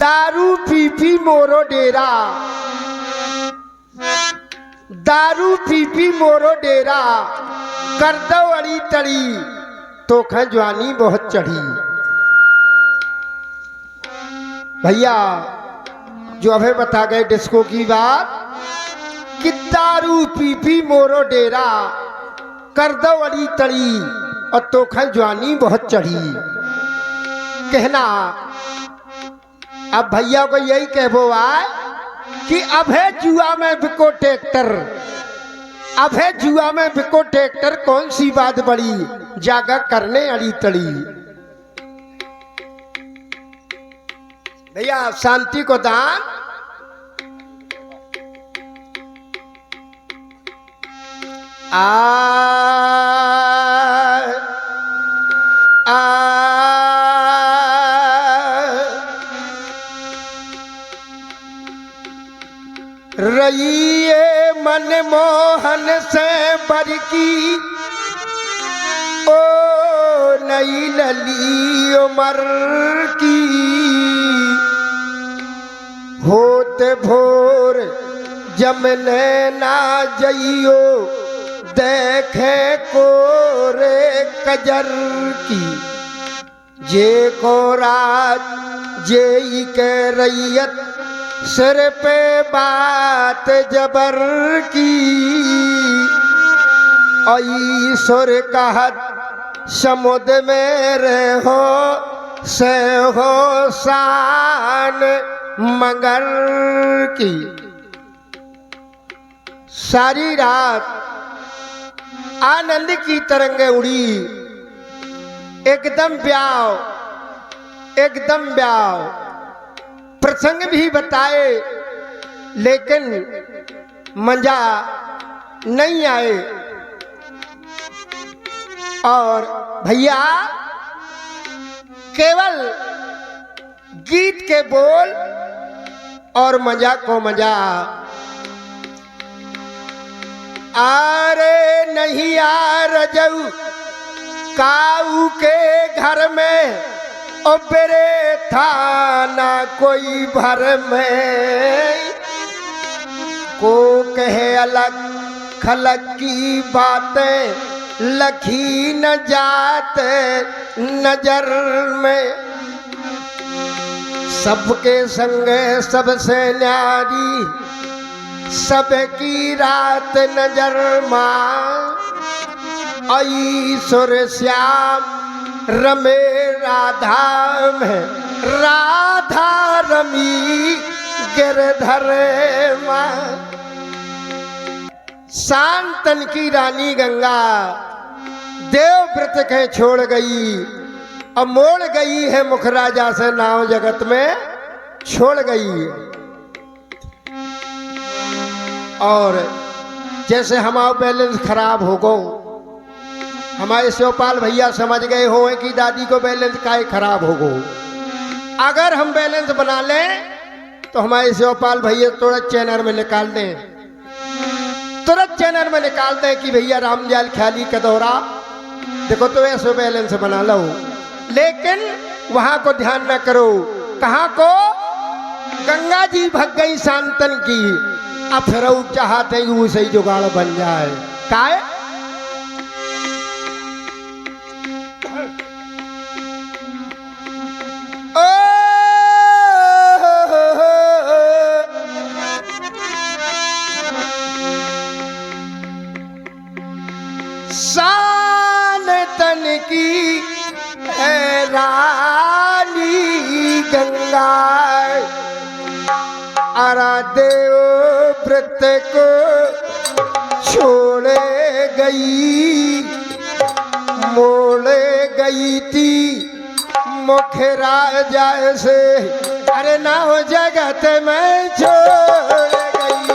दारू P P मोरो डेरा, दारू पी पी मोरो डेरा, कर दो अड़ी तड़ी तो ख जवानी बहुत चढ़ी। भैया जो अभी बता गए डिस्को की बात कि दारू पी पी मोरो डेरा, कर दो अड़ी तड़ी और तो ख जवानी बहुत चढ़ी। कहना अब भैया को यही कहबो आए कि अब है जुआ में बिको ट्रैक्टर, अब है जुआ में बिको ट्रैक्टर, कौन सी बात बड़ी जागा करने अड़ी तड़ी। भैया शांति को दान रहिए मनमोहन से बरकी ओ नई लली उमर की, होते भोर जमने ना जइयो देखे को रे कजर की, जे को राज जे के रैयत सिर पे बात जबर की, ईश्वर कहत समुद्र में रहो से हो शान मगर की। सारी रात आनंद की तरंगें उड़ी, एकदम ब्याव, एकदम ब्याव, प्रसंग भी बताए लेकिन मजा नहीं आए। और भैया केवल गीत के बोल और मजा को मजा। अरे नहीं आ रजऊ काऊ के घर में ओ बेरे था ना कोई भर में, को कहे अलग खलक की बातें लखी न जाते नजर में, सबके संगे सबसे न्यारी सबकी रात नजर मां, ईश्वर श्याम रमे राधा में, राधा रमी गिरधर मां। शांतन की रानी गंगा देवव्रत के छोड़ गई, अब मोड़ गई है मुख राजा से नाव जगत में छोड़ गई। और जैसे हमारा बैलेंस खराब हो गो, हमारे शिवपाल भैया समझ गए हो कि दादी को बैलेंस काहे खराब हो गो। अगर हम बैलेंस बना लें तो हमारे शिवपाल भैया तुरंत चैनल में निकाल दें, तुरंत चैनल में निकाल दें कि भैया रामजाल ख्याली का दौरा देखो तो ऐसे बैलेंस बना लो। लेकिन वहां को ध्यान न करो, कहां को गंगा जी भग गई शांतन की, अब फिर चाहते ही सही जुगाड़ बन जाए। काय शान तन की है रानी गंगा, अरा देव व्रत को छोड़े गई, मोड़े गई थी मुख राजा से, अरे ना हो जगत में छोड़ गई।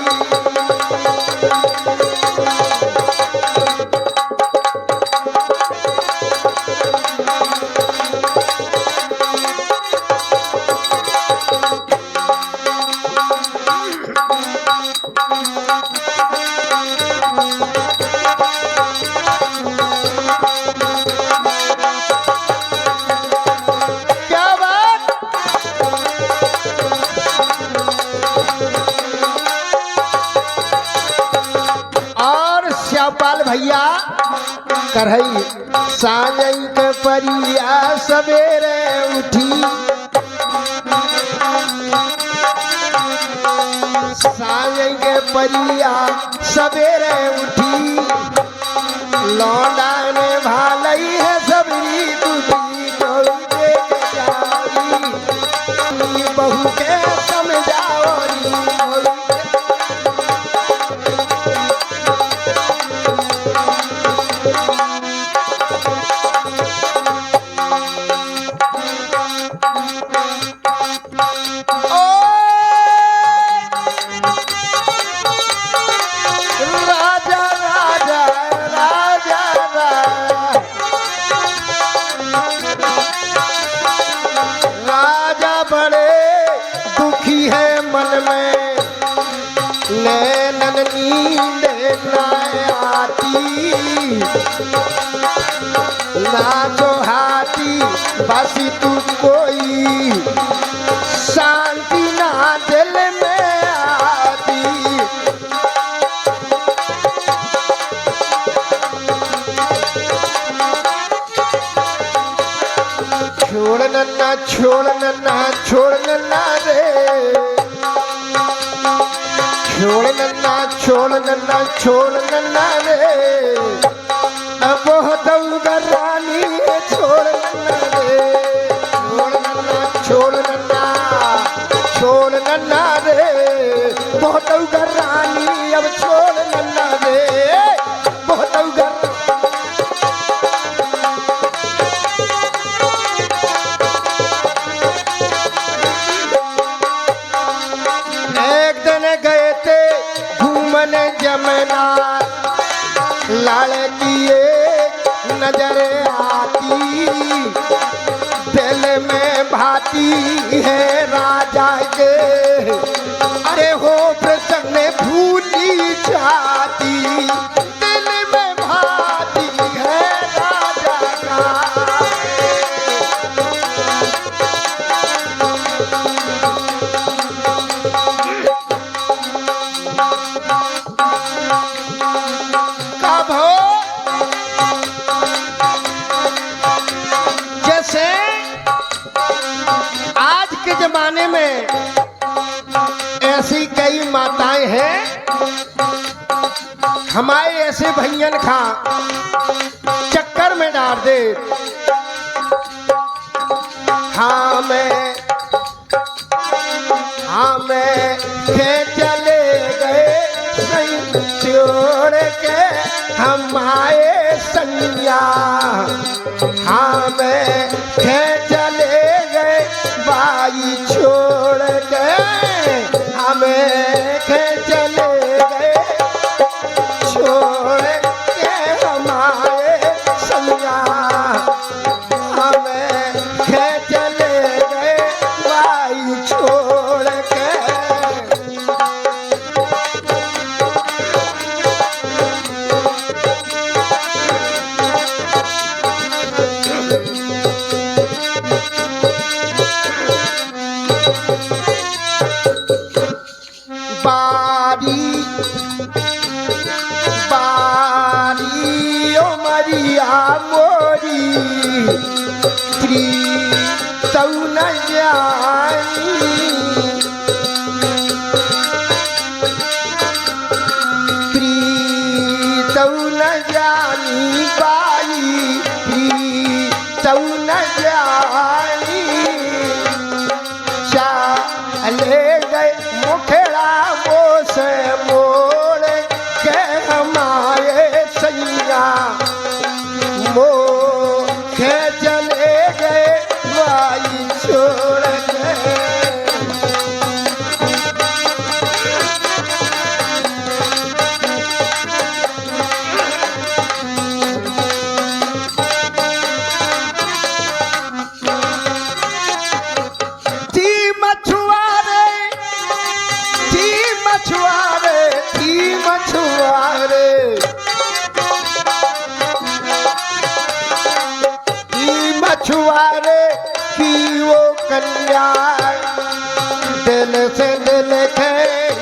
करहई साजई के परिया सवेरे उठी, साजई के परिया सवेरे उठी, लौंडा ने भालई है सबरी दूधी दौड़े जारी, बहू के समझाओरी नैनन नींद न आती, ना सोहाती बसी तू कोई, शांति ना दिल में आती। छोड़ नन्ना छोड़ नन्ना छोड़ नन्ना रे, छोड़ नन्ना छोड़ नन्ना छोड़ नन्ना रे, अब बहुत रानी छोड़ नन्ना रे, छोड़ नन्ना छोड़ नन्ना छोड़ नन्ना रे, बहुत रानी अब छोड़ नन्ना रे, बहुत एक दिन गए थे घूमन जमुना, लड़की एक नजर आती, दिल में भाती है राजा के, अरे हो प्रसंग में भूली जाती, दिल में भाती है राजा का। जैसे आज के जमाने में ऐसी कई माताएं हैं, हमारे ऐसे भैयन खा चक्कर में डाल दे, हाँ मैं के चले गए सही छोड़ के हम आए सैया, हाँ मैं के चले गए बाई छोड़ के, हमें के चले गए छोड़ के हम आए सैया, हमें के चले गए बाई छोड़ के। बारी बारी ओ मरिया मोरी प्रीतौ न जानी, प्रीतौ न जानी बाई प्रीतौ न जानी, चले गए मुखड़ा से मोड़ के हमारे सैया, मोखे चले गए बाई छोड़ के। मछुआरे की वो कन्या दिल से दिल के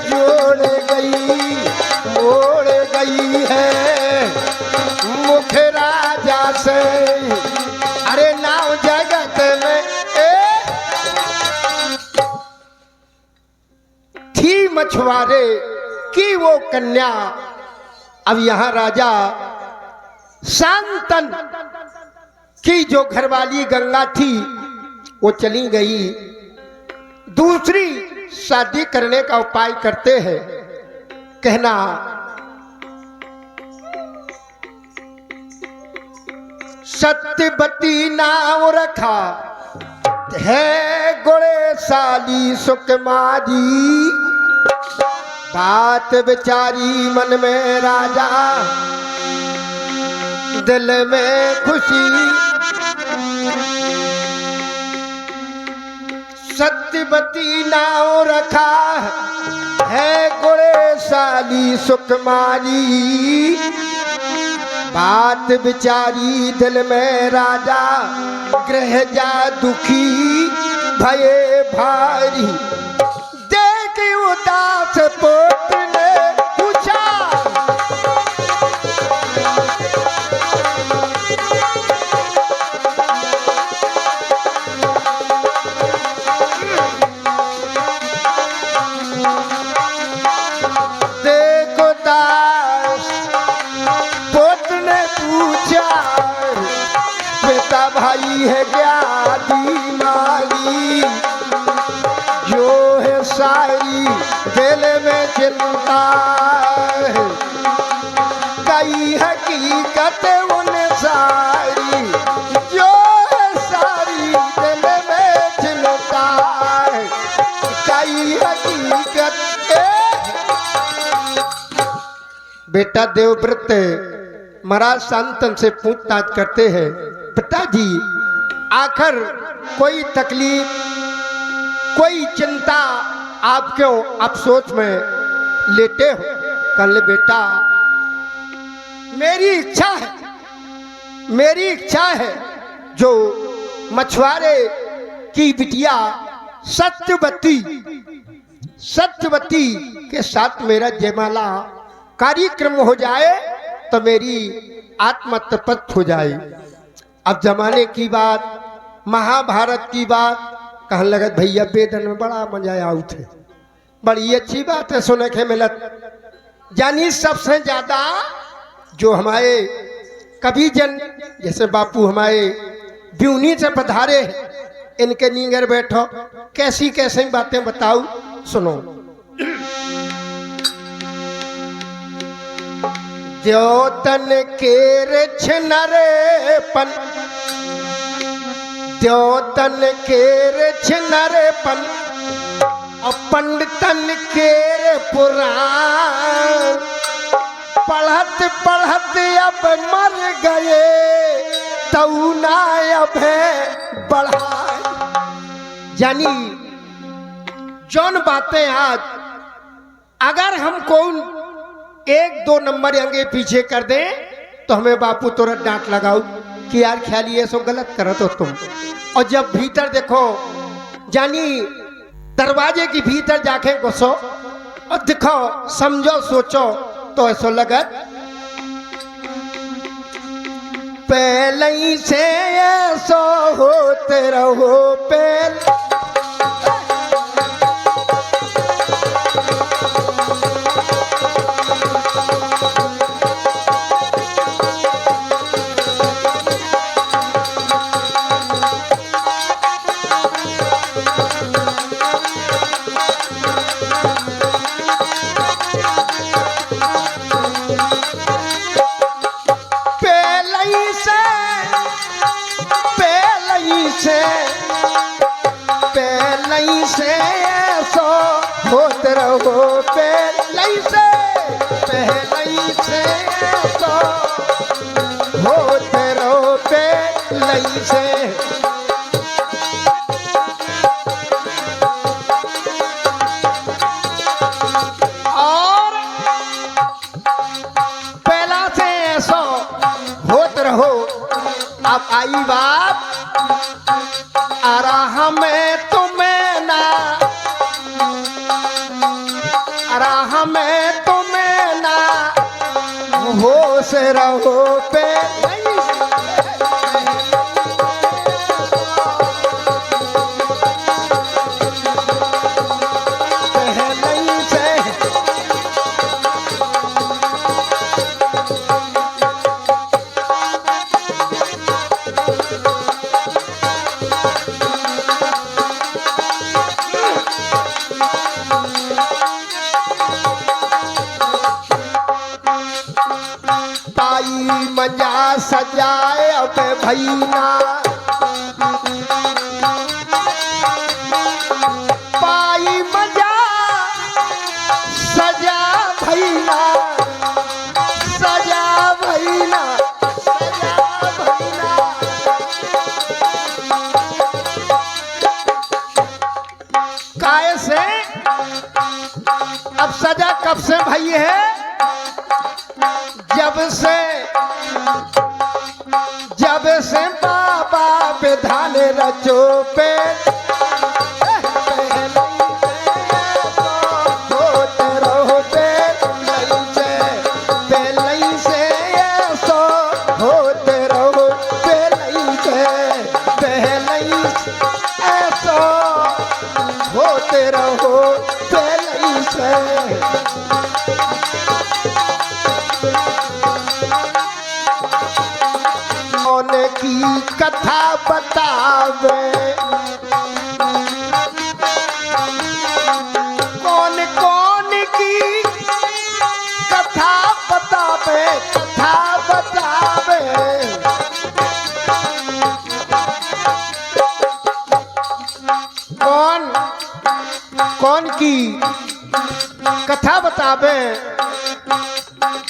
जोड़ गई, मोड़ गई है मुखरा मछुआरे की वो कन्या। अब यहाँ राजा शांतन की जो घरवाली गंगा थी वो चली गई, दूसरी शादी करने का उपाय करते हैं। कहना सत्यवती नाम रखा है गोड़े साली सुकुमारी, बात बेचारी मन में राजा दिल में खुशी। सत्यवती नाम रखा है गोड़े साली सुकुमारी, बात बिचारी दिल में राजा ग्रह जा दुखी भये भारी। देख उदास पुत्र ने पूछा भाई है ज्ञानी माली, जो है सारी दिल में चिंता है, कई हकीकत उन सारी, जो है सारी दिल में चिंता है, कई हकीकत। बेटा देवव्रत महाराज शांतन से पूछताछ करते हैं, पिताजी आखिर कोई तकलीफ कोई चिंता आप क्यों अफसोस में लेटे हो? कल बेटा मेरी इच्छा है जो मछुआरे की बिटिया सत्यवती के साथ मेरा जयमाला कार्यक्रम हो जाए तो मेरी आत्मा तृप्त हो जाए। अब जमाने की बात, महाभारत की बात कहने लगा भैया बेदन में बड़ा मजा आया थे, बड़ी अच्छी बात है सुने के मिलत। यानी सबसे ज्यादा जो हमारे कवि जन जैसे बापू हमारे ब्यूनी से पधारे इनके नींगर बैठो, कैसी कैसी बातें बताऊं सुनो। द्योतन केर छिनरेपन, द्योतन केर छिनरेपन, और पंडितन केर पुराण, पढ़त पढ़त अब मर गए तऊ ना अब बढ़ाए। यानी जौन बातें आज अगर हम कौन एक दो नंबर आगे पीछे कर दे तो हमें बापू तुरंत डांट लगाओ कि यार ख्याल ये सब गलत करो तो तुम। और जब भीतर देखो जानी दरवाजे के भीतर जाके घुसो और दिखो समझो सोचो तो ऐसा लगत पहले ही से ऐसा होते रहो पहले। पहले से ऐसा होते रहो पहले से ऐसा होते रहो पहले से। और पहला से ऐसा होते रहो। अब आई बात आराह में तुम्हें ना, आराह में तुम्हें ना होश रहो पे। पहले से भैना पाई मजा सजा भैना सजा भैना सजा भैना। काय से अब सजा कब से भई है? जब से बाबा विधान रचो पे होते रहो पहले से ऐसो होते रहो पहले ऐसो होते रहो पहले से। कौन की कथा बतावे कौन कौन की कथा बतावे कथा बतावे। कौन कौन की कथा बतावे?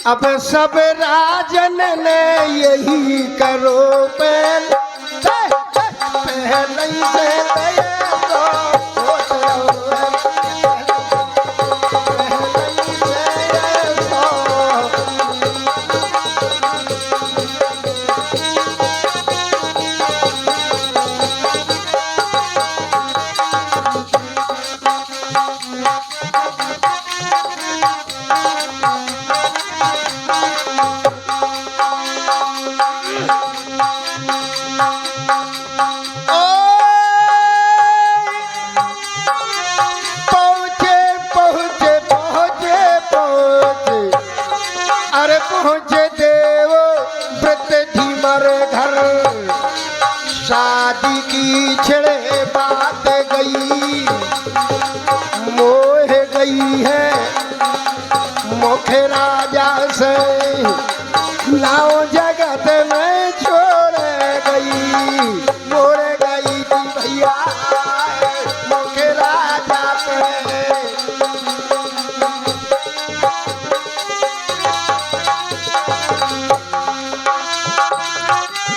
अब सब राजन ने यही करो पहले से पहुँचे देव व्रत धीमर घर शादी की छिड़े बात गई मोह गई है मुखे राजा से लाओ जगत में छोड़ गई मोड़ गई थी भैया मुखे राजा पे।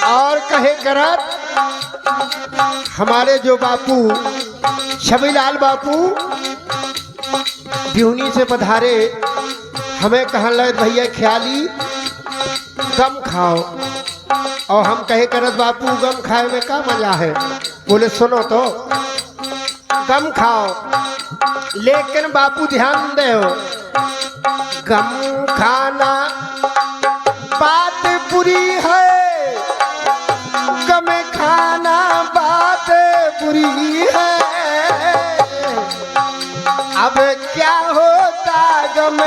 और कहे करत हमारे जो बापू छबीलाल बापू बिहुनी से पधारे हमें कहने लगे भैया ख्याली गम खाओ। और हम कहे करत बापू गम खाए में क्या मजा है? बोले सुनो तो गम खाओ लेकिन बापू ध्यान दे गम खाना बात बुरी है गम खाना बात बुरी है। अब क्या होता गम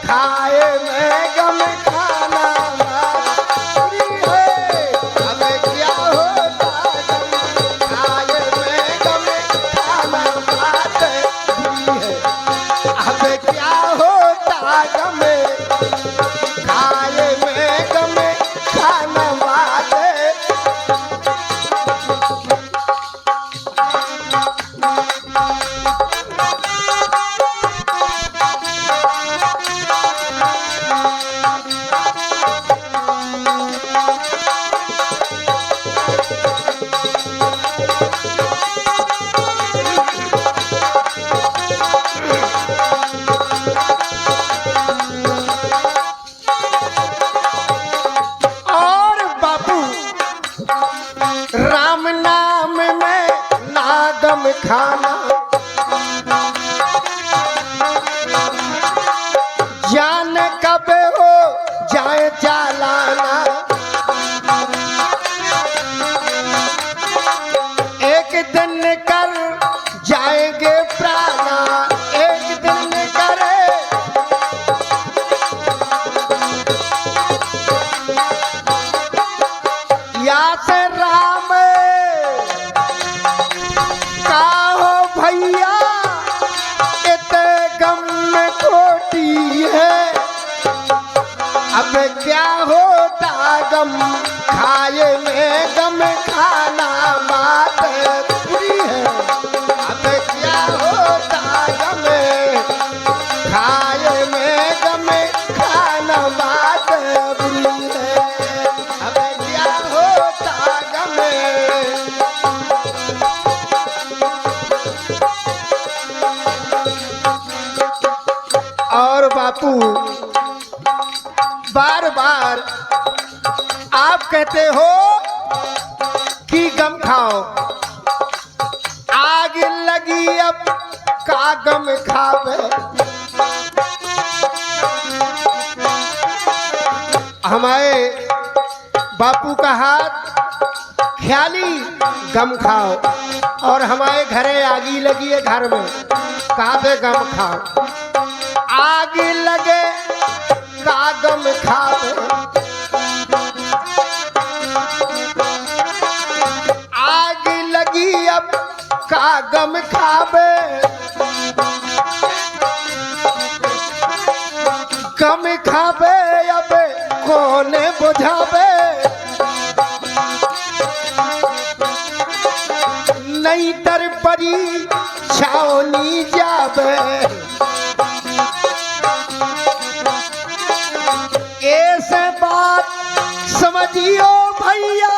खाए में गम खाना बात बुरी है। अब क्या होता गम खाए में गम खाना बात बुरी है। अब क्या होता गम खाए में गम खाना बात। राम नाम में नागम खाना जान कब हो जाए चालाना। एक दिन कर जाएंगे प्राणा एक दिन करे या से राम का हो भैया इतने गम में खोटी है। अब क्या होता गम खाए में आप कहते हो कि गम खाओ, आग लगी अब का गम खावे। हमारे बापू का हाथ ख्याली गम खाओ, और हमारे घरे आगी लगी है घर में, कहा पे गम खाओ, आग लगे का गम खावे। आग लगी अब का गम खावे, गम खावे अब कौन बुझावे। नहीं तर परी छावनी जावे, ऐसे बात समझियो भैया।